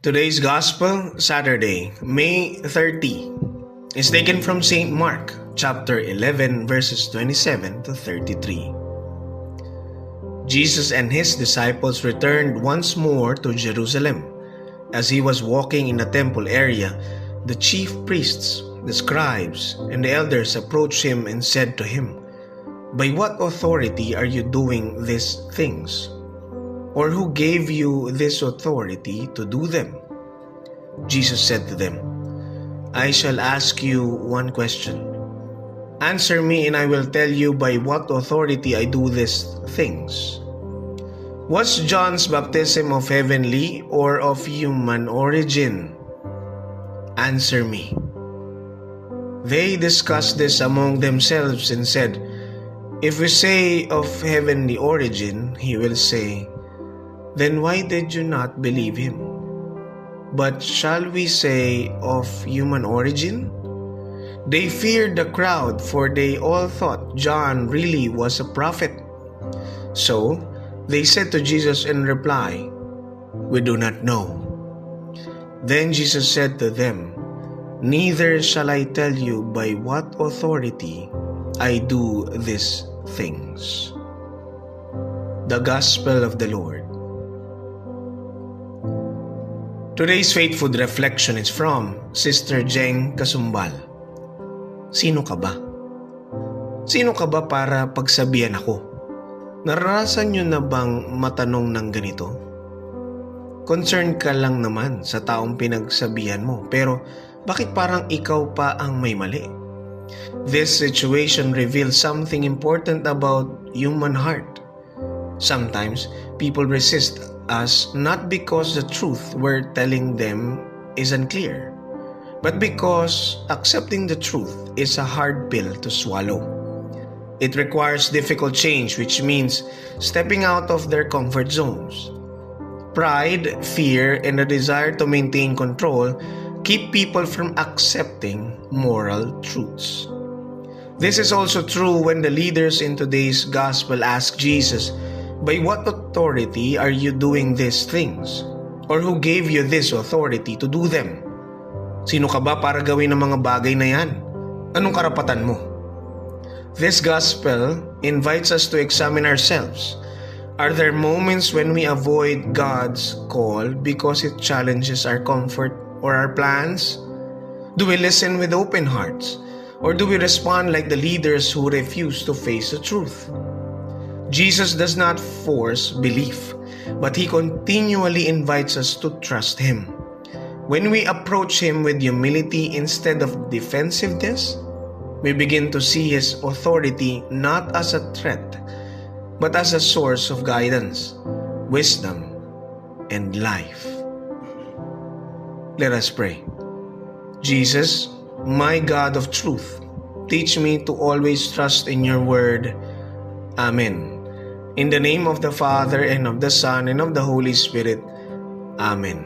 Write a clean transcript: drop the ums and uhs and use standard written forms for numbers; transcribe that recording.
Today's Gospel, Saturday, May 30, is taken from St. Mark, chapter 11, verses 27 to 33. Jesus and his disciples returned once more to Jerusalem. As he was walking in the temple area, the chief priests, the scribes, and the elders approached him and said to him, "By what authority are you doing these things? Or who gave you this authority to do them?" Jesus said to them, "I shall ask you one question. Answer me and I will tell you by what authority I do these things. Was John's baptism of heavenly or of human origin? Answer me." They discussed this among themselves and said, "If we say of heavenly origin, he will say, 'Then why did you not believe him?' But shall we say of human origin?" They feared the crowd, for they all thought John really was a prophet. So they said to Jesus in reply, "We do not know." Then Jesus said to them, "Neither shall I tell you by what authority I do these things." The Gospel of the Lord. Today's faith food reflection is from Sister Jeng Kasumbal. Sino ka ba? Sino ka ba para pagsabihan ako? Naranasan nyo na bang matanong ng ganito? Concerned ka lang naman sa taong pinagsabihan mo, pero bakit parang ikaw pa ang may mali? This situation reveals something important about human heart. Sometimes, people resist us not because the truth we're telling them is unclear, but because accepting the truth is a hard pill to swallow. It requires difficult change, which means stepping out of their comfort zones. Pride, fear, and a desire to maintain control keep people from accepting moral truths. This is also true when the leaders in today's gospel ask Jesus, "By what authority are you doing these things? Or who gave you this authority to do them?" Sino ka ba para gawin ang mga bagay na yan? Anong karapatan mo? This gospel invites us to examine ourselves. Are there moments when we avoid God's call because it challenges our comfort or our plans? Do we listen with open hearts? Or do we respond like the leaders who refuse to face the truth? Jesus does not force belief, but he continually invites us to trust him. When we approach him with humility instead of defensiveness, we begin to see his authority not as a threat, but as a source of guidance, wisdom, and life. Let us pray. Jesus, my God of truth, teach me to always trust in your word. Amen. In the name of the Father, and of the Son, and of the Holy Spirit. Amen.